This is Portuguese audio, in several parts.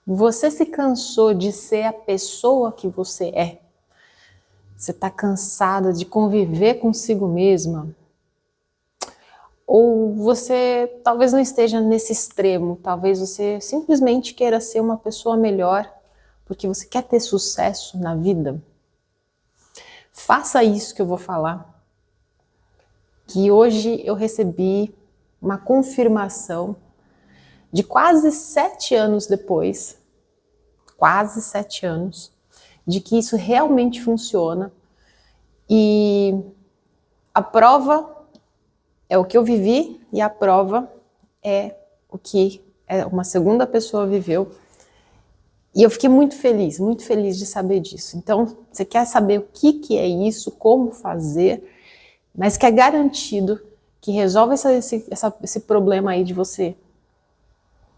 Você se cansou de ser a pessoa que você é? Você está cansada de conviver consigo mesma? Ou você talvez não esteja nesse extremo, talvez você simplesmente queira ser uma pessoa melhor porque você quer ter sucesso na vida? Faça isso que eu vou falar, que hoje eu recebi uma confirmação de quase 7 anos depois, quase 7 anos, de que isso realmente funciona. E a prova é o que eu vivi e a prova é o que uma segunda pessoa viveu. E eu fiquei muito feliz de saber disso. Então, você quer saber o que é isso, como fazer, mas que é garantido que resolve esse problema aí de você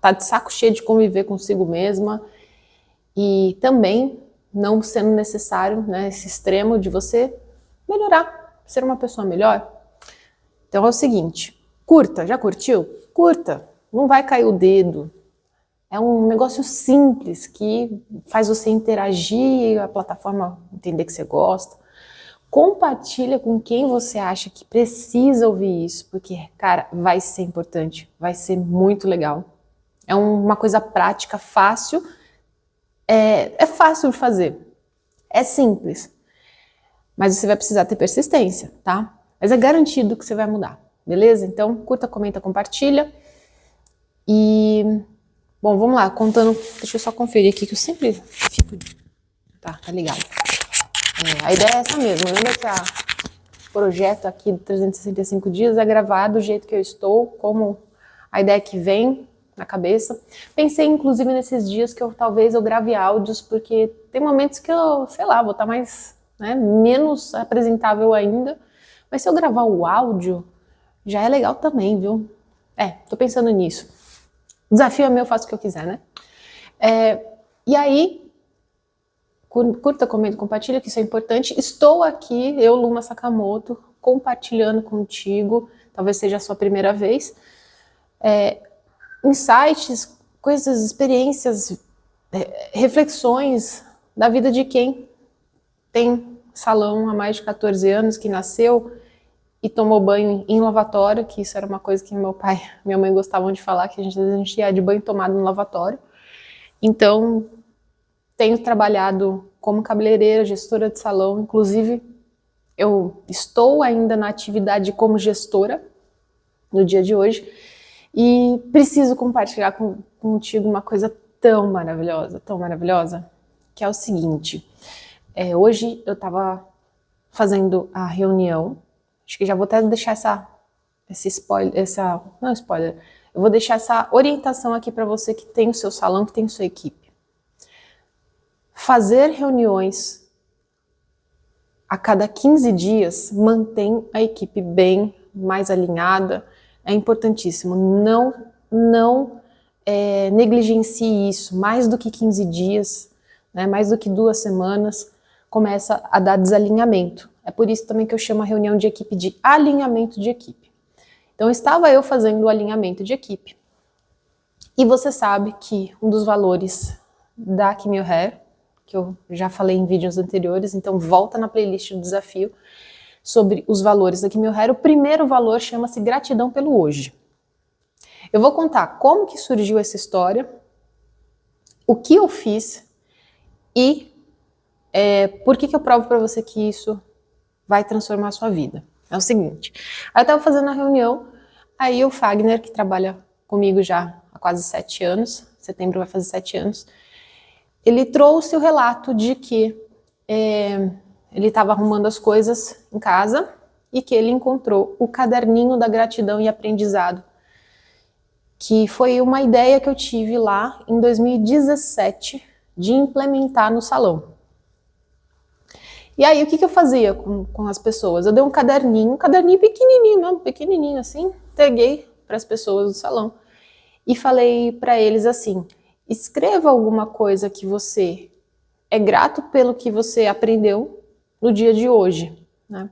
tá de saco cheio de conviver consigo mesma e também não sendo necessário, né, esse extremo de você melhorar, ser uma pessoa melhor. Então é o seguinte, curta, já curtiu? Curta, não vai cair o dedo. É um negócio simples que faz você interagir, a plataforma entender que você gosta. Compartilha com quem você acha que precisa ouvir isso, porque, cara, vai ser importante, vai ser muito legal. É uma coisa prática, fácil, é fácil de fazer, é simples, mas você vai precisar ter persistência, tá? Mas é garantido que você vai mudar, beleza? Então, curta, comenta, compartilha. E, bom, vamos lá, contando, deixa eu só conferir aqui que eu sempre fico... Tá ligado. A ideia é essa mesmo, lembra que o projeto aqui de 365 dias é gravar do jeito que eu estou, como a ideia que vem na cabeça. Pensei, inclusive, nesses dias que talvez eu grave áudios, porque tem momentos que eu, sei lá, vou estar mais, né, menos apresentável ainda, mas se eu gravar o áudio, já é legal também, viu? Tô pensando nisso. O desafio é meu, eu faço o que eu quiser, né? E aí, curta, comenta, compartilha, que isso é importante. Estou aqui, eu, Luma Sakamoto, compartilhando contigo, talvez seja a sua primeira vez, insights, coisas, experiências, reflexões da vida de quem tem salão há mais de 14 anos, que nasceu e tomou banho em lavatório, que isso era uma coisa que meu pai e minha mãe gostavam de falar, que a gente ia de banho tomado no lavatório. Então, tenho trabalhado como cabeleireira, gestora de salão, inclusive eu estou ainda na atividade como gestora no dia de hoje, e preciso compartilhar contigo uma coisa tão maravilhosa, que é o seguinte, hoje eu estava fazendo a reunião, acho que já vou até deixar esse spoiler, não spoiler, eu vou deixar essa orientação aqui para você que tem o seu salão, que tem sua equipe. Fazer reuniões a cada 15 dias mantém a equipe bem, mais alinhada, é importantíssimo. Não negligencie isso. Mais do que 15 dias, né, mais do que 2 semanas, começa a dar desalinhamento. É por isso também que eu chamo a reunião de equipe de alinhamento de equipe. Então, estava eu fazendo o alinhamento de equipe. E você sabe que um dos valores da Camille Hair, que eu já falei em vídeos anteriores, então volta na playlist do desafio, sobre os valores da Camille Hair. O primeiro valor chama-se gratidão pelo hoje. Eu vou contar como que surgiu essa história, o que eu fiz e por que eu provo para você que isso vai transformar a sua vida. É o seguinte, aí eu estava fazendo a reunião, aí o Fagner, que trabalha comigo já há quase 7 anos, setembro vai fazer 7 anos, ele trouxe o relato de que ele estava arrumando as coisas em casa e que ele encontrou o caderninho da gratidão e aprendizado, que foi uma ideia que eu tive lá em 2017 de implementar no salão. E aí, o que eu fazia com as pessoas? Eu dei um caderninho pequenininho assim, entreguei para as pessoas do salão e falei para eles assim, escreva alguma coisa que você é grato pelo que você aprendeu no dia de hoje, né?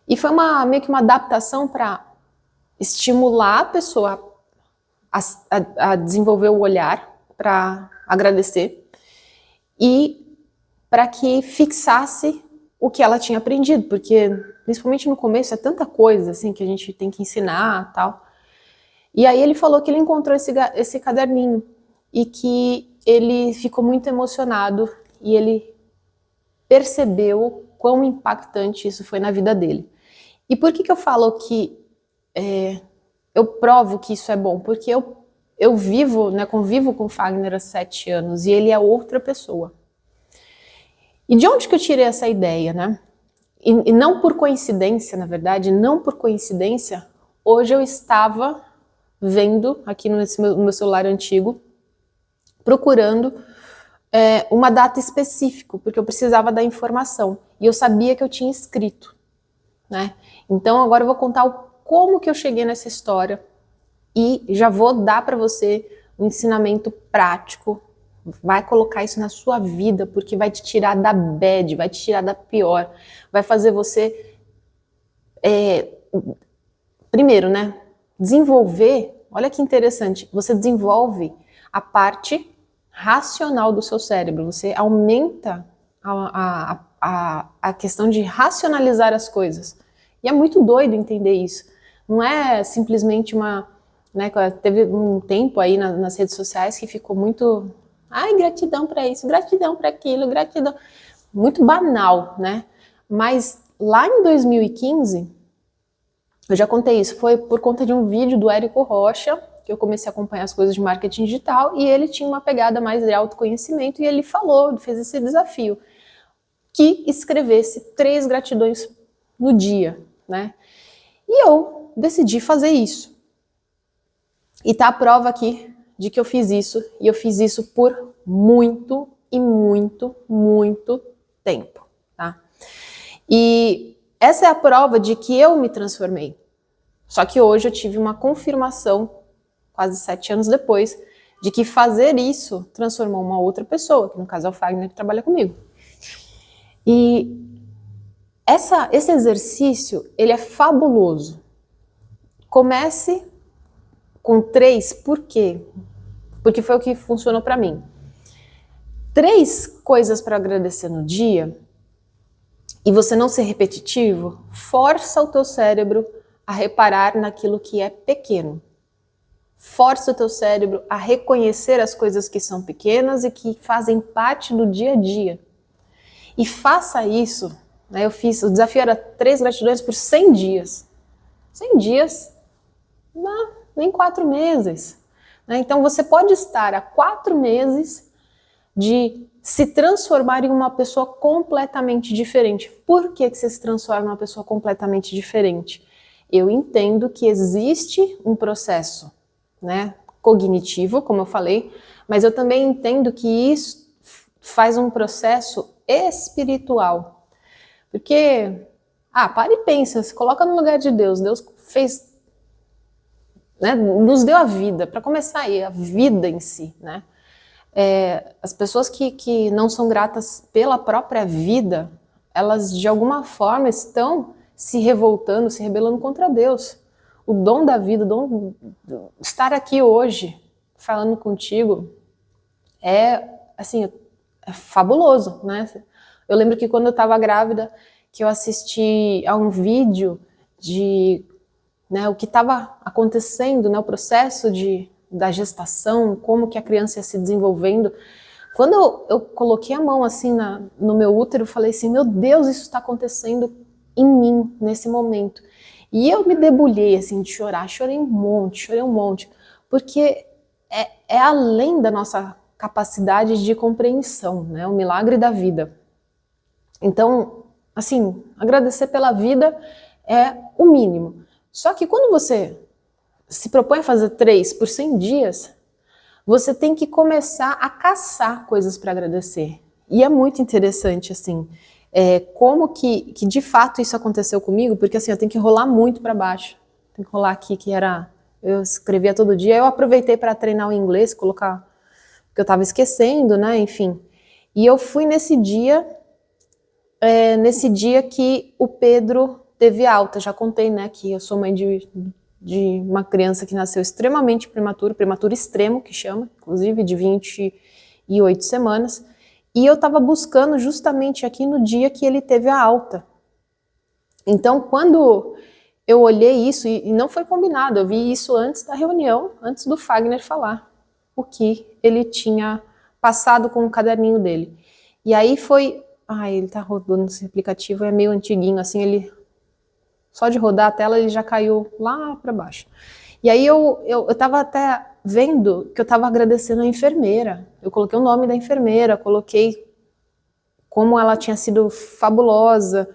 E foi meio que uma adaptação para estimular a pessoa a desenvolver o olhar para agradecer e para que fixasse o que ela tinha aprendido, porque principalmente no começo é tanta coisa assim que a gente tem que ensinar, tal. E aí ele falou que ele encontrou esse caderninho e que ele ficou muito emocionado e ele percebeu quão impactante isso foi na vida dele. E por que eu falo que eu provo que isso é bom? Porque eu vivo, né, convivo com o Fagner há 7 anos e ele é outra pessoa. E de onde que eu tirei essa ideia, né? E não por coincidência, na verdade, não por coincidência, hoje eu estava vendo aqui no meu celular antigo, procurando uma data específica, porque eu precisava da informação. E eu sabia que eu tinha escrito, né? Então agora eu vou contar como que eu cheguei nessa história e já vou dar para você um ensinamento prático. Vai colocar isso na sua vida, porque vai te tirar da bad, vai te tirar da pior, vai fazer você, primeiro, né, desenvolver, olha que interessante, você desenvolve a parte racional do seu cérebro, você aumenta a questão de racionalizar as coisas. E é muito doido entender isso. Não é simplesmente né, teve um tempo aí nas redes sociais que ficou muito... Ai, gratidão para isso, gratidão para aquilo, gratidão. Muito banal, né? Mas lá em 2015, eu já contei isso, foi por conta de um vídeo do Érico Rocha, que eu comecei a acompanhar as coisas de marketing digital, e ele tinha uma pegada mais de autoconhecimento, e ele fez esse desafio, que escrevesse 3 gratidões no dia, né? E eu decidi fazer isso. E tá a prova aqui de que eu fiz isso, e eu fiz isso por muito e muito, muito tempo, tá? E essa é a prova de que eu me transformei. Só que hoje eu tive uma confirmação, quase 7 anos depois, de que fazer isso transformou uma outra pessoa, que no caso é o Fagner, que trabalha comigo. E esse exercício, ele é fabuloso. Comece com 3, por quê? Porque foi o que funcionou para mim. 3 coisas para agradecer no dia, e você não ser repetitivo, força o teu cérebro a reparar naquilo que é pequeno. Força o teu cérebro a reconhecer as coisas que são pequenas e que fazem parte do dia a dia. E faça isso, né? O desafio era 3 gratidões por 100 dias. 100 dias, não, nem 4 meses. Né? Então você pode estar há 4 meses de se transformar em uma pessoa completamente diferente. Por que você se transforma em uma pessoa completamente diferente? Eu entendo que existe um processo, né, cognitivo, como eu falei, mas eu também entendo que isso faz um processo espiritual. Porque, para e pensa, se coloca no lugar de Deus. Deus fez, né, nos deu a vida, para começar aí, a vida em si, né? As pessoas que não são gratas pela própria vida, elas de alguma forma estão se revoltando, se rebelando contra Deus. O dom da vida, estar aqui hoje falando contigo assim, é fabuloso, né? Eu lembro que quando eu estava grávida, que eu assisti a um vídeo de, né, o que estava acontecendo, né, o processo da gestação, como que a criança ia se desenvolvendo. Quando eu coloquei a mão assim no meu útero, eu falei assim, meu Deus, isso está acontecendo em mim, nesse momento. E eu me debulhei assim de chorar, chorei um monte, porque é além da nossa capacidade de compreensão, né, o milagre da vida. Então, assim, agradecer pela vida é o mínimo. Só que quando você se propõe a fazer 3 por 100 dias, você tem que começar a caçar coisas para agradecer. E é muito interessante, assim, como que de fato isso aconteceu comigo, porque assim, eu tenho que rolar muito para baixo. Tem que rolar aqui, eu escrevia todo dia, eu aproveitei para treinar o inglês, colocar, porque eu estava esquecendo, né, enfim. E eu fui nesse dia que o Pedro teve alta, já contei, né, que eu sou mãe de uma criança que nasceu extremamente prematuro extremo, que chama, inclusive, de e 8 semanas, e eu estava buscando justamente aqui no dia que ele teve a alta. Então, quando eu olhei isso, e não foi combinado, eu vi isso antes da reunião, antes do Fagner falar o que ele tinha passado com o caderninho dele. E aí foi... ele tá rodando esse aplicativo, é meio antiguinho, assim, ele... Só de rodar a tela, ele já caiu lá para baixo. E aí eu tava até vendo que eu tava agradecendo a enfermeira. Eu coloquei o nome da enfermeira, coloquei como ela tinha sido fabulosa,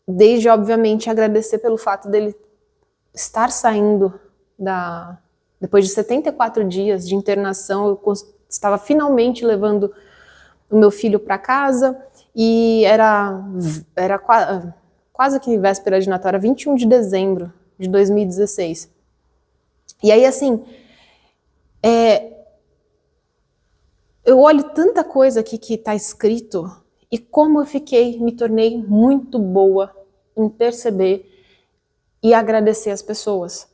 desde, obviamente, agradecer pelo fato dele estar saindo depois de 74 dias de internação, eu estava finalmente levando o meu filho para casa, e era quase que véspera de Natal, era 21 de dezembro de 2016. E aí, assim, eu olho tanta coisa aqui que está escrito, e como eu me tornei muito boa em perceber e agradecer as pessoas.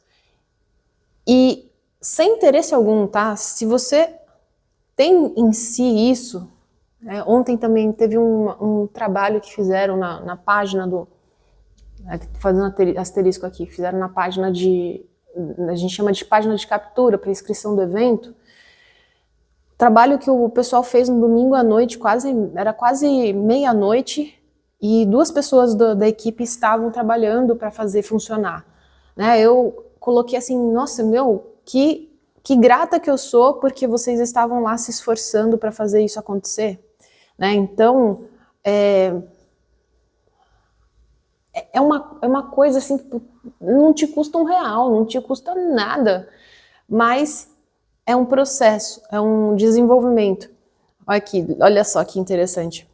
E sem interesse algum, tá? Se você tem em si isso, ontem também teve um trabalho que fizeram na página do... fazendo asterisco aqui, fizeram na página a gente chama de página de captura para inscrição do evento, trabalho que o pessoal fez no domingo à noite, era quase meia-noite, e 2 pessoas da equipe estavam trabalhando para fazer funcionar. Né? Eu coloquei assim, nossa, que grata que eu sou porque vocês estavam lá se esforçando para fazer isso acontecer. Né? Então, é uma coisa assim, não te custa R$1, não te custa nada, mas é um processo, é um desenvolvimento. Olha só que interessante.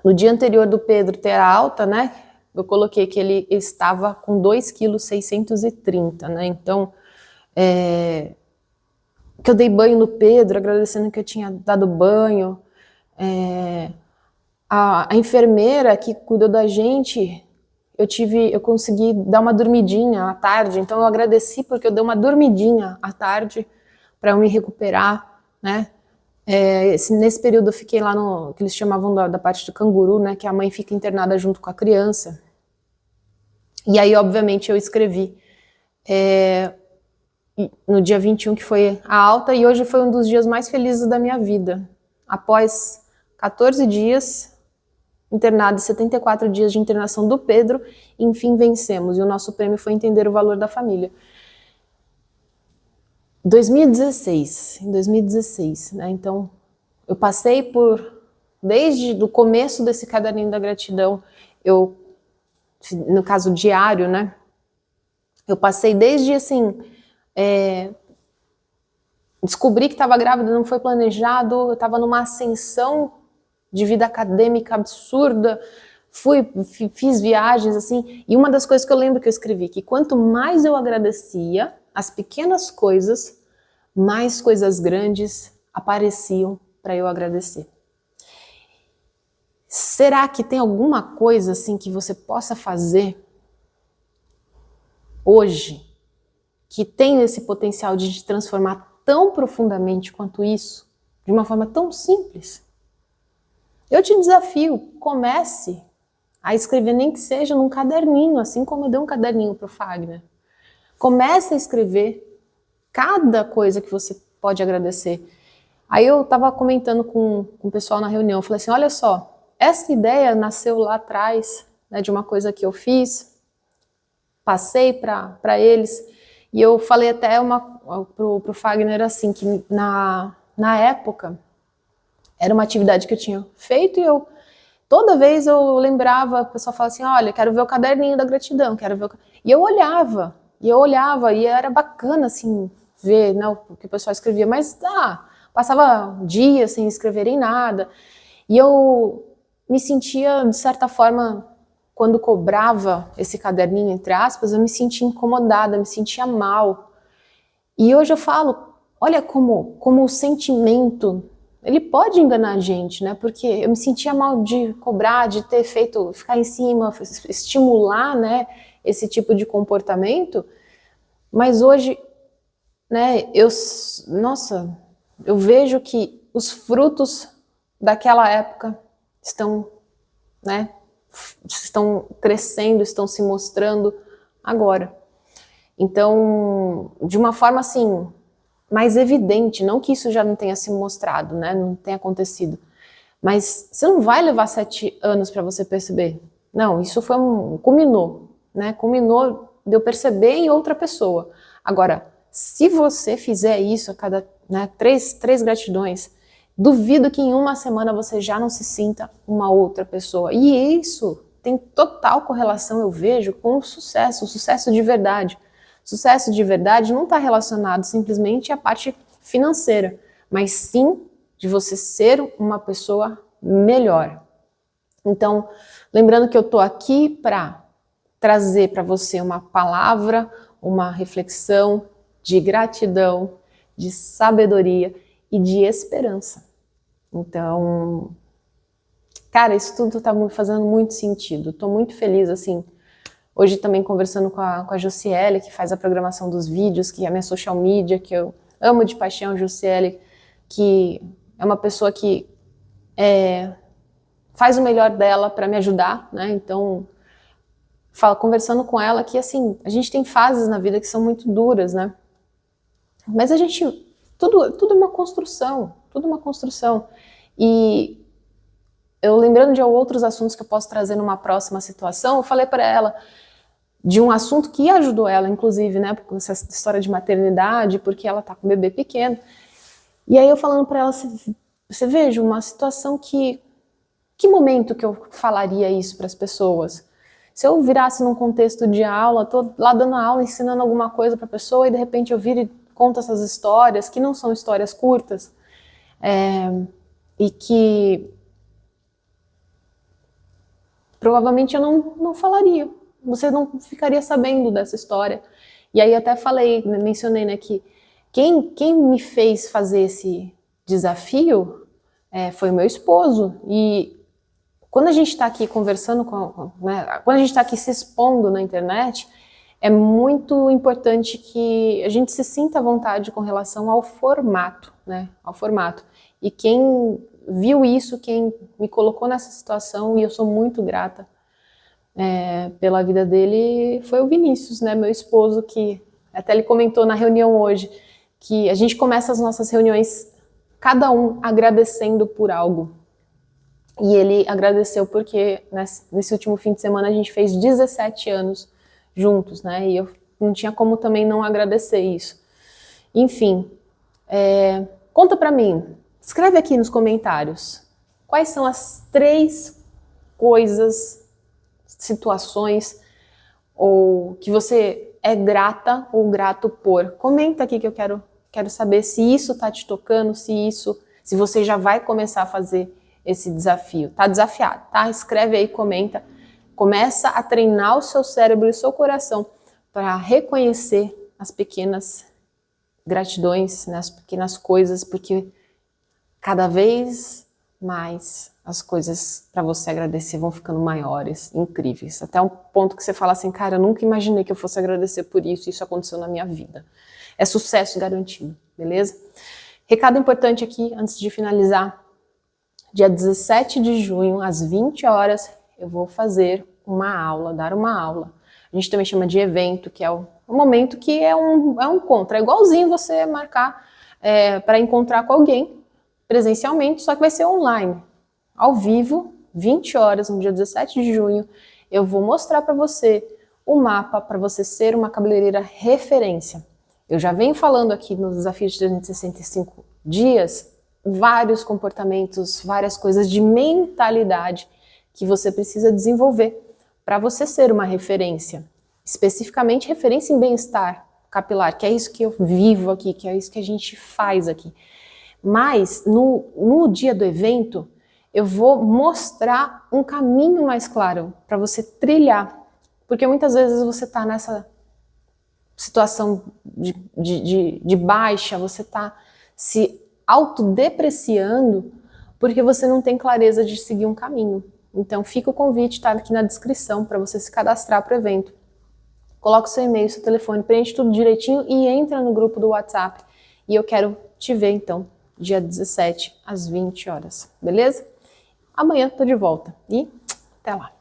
No dia anterior do Pedro ter a alta, né, eu coloquei que ele estava com 2,630 kg, né, então, que eu dei banho no Pedro, agradecendo que eu tinha dado banho, a enfermeira que cuidou da gente, eu consegui dar uma dormidinha à tarde, então eu agradeci porque eu dei uma dormidinha à tarde para eu me recuperar, né? Nesse período eu fiquei lá no que eles chamavam da parte do canguru, né? Que a mãe fica internada junto com a criança. E aí, obviamente, eu escrevi no dia 21, que foi a alta, e hoje foi um dos dias mais felizes da minha vida. Após 14 dias internado e 74 dias de internação do Pedro, enfim vencemos, e o nosso prêmio foi entender o valor da família. Em 2016, né, então eu passei desde o começo desse caderninho da gratidão, no caso diário, né, eu passei desde assim, descobri que estava grávida, não foi planejado, eu estava numa ascensão de vida acadêmica absurda, fiz viagens assim, e uma das coisas que eu lembro que eu escrevi, que quanto mais eu agradecia as pequenas coisas, mais coisas grandes apareciam para eu agradecer. Será que tem alguma coisa assim que você possa fazer hoje que tem esse potencial de te transformar tão profundamente quanto isso, de uma forma tão simples? Eu te desafio, comece a escrever, nem que seja num caderninho, assim como eu dei um caderninho para o Fagner. Comece a escrever cada coisa que você pode agradecer. Aí eu estava comentando com o pessoal na reunião, eu falei assim, olha só, essa ideia nasceu lá atrás, né, de uma coisa que eu fiz, passei para eles, e eu falei até pro Fagner assim, que na época, era uma atividade que eu tinha feito, e toda vez eu lembrava, o pessoal falava assim, olha, quero ver o caderninho da gratidão, E eu olhava, e era bacana, assim, ver, né, o que o pessoal escrevia, mas passava dias sem escrever em nada, e eu me sentia, de certa forma, quando cobrava esse caderninho, entre aspas, eu me sentia incomodada, me sentia mal. E hoje eu falo, olha como o sentimento, ele pode enganar a gente, né? Porque eu me sentia mal de cobrar, de ter feito, ficar em cima, estimular, né, esse tipo de comportamento, mas hoje, né, nossa, eu vejo que os frutos daquela época estão, né, estão crescendo, estão se mostrando agora. Então, de uma forma assim, mais evidente, não que isso já não tenha se mostrado, né, não tenha acontecido, mas você não vai levar 7 anos para você perceber. Não, isso foi culminou, né, culminou de eu perceber em outra pessoa. Agora, se você fizer isso a cada, né, três gratidões, duvido que em uma semana você já não se sinta uma outra pessoa. E isso tem total correlação, eu vejo, com o sucesso de verdade. Sucesso de verdade não está relacionado simplesmente à parte financeira, mas sim de você ser uma pessoa melhor. Então, lembrando que eu estou aqui para trazer para você uma palavra, uma reflexão de gratidão, de sabedoria e de esperança. Então, cara, isso tudo está fazendo muito sentido. Estou muito feliz, assim. Hoje também conversando com a Jussiele, que faz a programação dos vídeos, que é a minha social media, que eu amo de paixão, Jussiele, que é uma pessoa que faz o melhor dela para me ajudar, né? Então, conversando com ela que, assim, a gente tem fases na vida que são muito duras, né? Mas a gente, tudo é uma construção, tudo uma construção. E eu lembrando de outros assuntos que eu posso trazer numa próxima situação, eu falei para ela de um assunto que ajudou ela, inclusive, né, com essa história de maternidade, porque ela tá com um bebê pequeno. E aí eu falando para ela, você veja uma situação que momento que eu falaria isso para as pessoas? Se eu virasse num contexto de aula, tô lá dando aula, ensinando alguma coisa para a pessoa e de repente eu viro e conto essas histórias, que não são histórias curtas, e que provavelmente eu não falaria, você não ficaria sabendo dessa história. E aí até falei, mencionei, né, que quem me fez fazer esse desafio foi o meu esposo. E quando a gente está aqui conversando, quando a gente está aqui se expondo na internet, é muito importante que a gente se sinta à vontade com relação ao formato, né? Ao formato. E quem viu isso, quem me colocou nessa situação, e eu sou muito grata pela vida dele, foi o Vinícius, né? Meu esposo, que até ele comentou na reunião hoje, que a gente começa as nossas reuniões, cada um agradecendo por algo. E ele agradeceu porque nesse último fim de semana a gente fez 17 anos juntos, né? E eu não tinha como também não agradecer isso. Enfim, conta pra mim, escreve aqui nos comentários, quais são as 3 coisas, situações, ou que você é grata ou grato por. Comenta aqui que eu quero saber se isso tá te tocando, se você já vai começar a fazer esse desafio. Tá desafiado, tá? Escreve aí, comenta. Começa a treinar o seu cérebro e o seu coração para reconhecer as pequenas gratidões, né, as pequenas coisas, porque cada vez mais as coisas para você agradecer vão ficando maiores, incríveis. Até um ponto que você fala assim, cara, eu nunca imaginei que eu fosse agradecer por isso, isso aconteceu na minha vida. É sucesso garantido, beleza? Recado importante aqui, antes de finalizar. Dia 17 de junho, às 20 horas, eu vou fazer dar uma aula. A gente também chama de evento, que é um momento que é um encontro. É igualzinho você marcar para encontrar com alguém presencialmente, só que vai ser online. Ao vivo, 20 horas, no dia 17 de junho, eu vou mostrar para você o mapa para você ser uma cabeleireira referência. Eu já venho falando aqui no desafio de 365 dias, vários comportamentos, várias coisas de mentalidade que você precisa desenvolver para você ser uma referência, especificamente referência em bem-estar capilar, que é isso que eu vivo aqui, que é isso que a gente faz aqui. Mas no dia do evento, eu vou mostrar um caminho mais claro para você trilhar, porque muitas vezes você está nessa situação de baixa, você está se autodepreciando porque você não tem clareza de seguir um caminho. Então fica o convite, tá aqui na descrição para você se cadastrar para o evento. Coloca o seu e-mail, seu telefone, preenche tudo direitinho e entra no grupo do WhatsApp. E eu quero te ver então dia 17, às 20 horas, beleza? Amanhã tô de volta e até lá.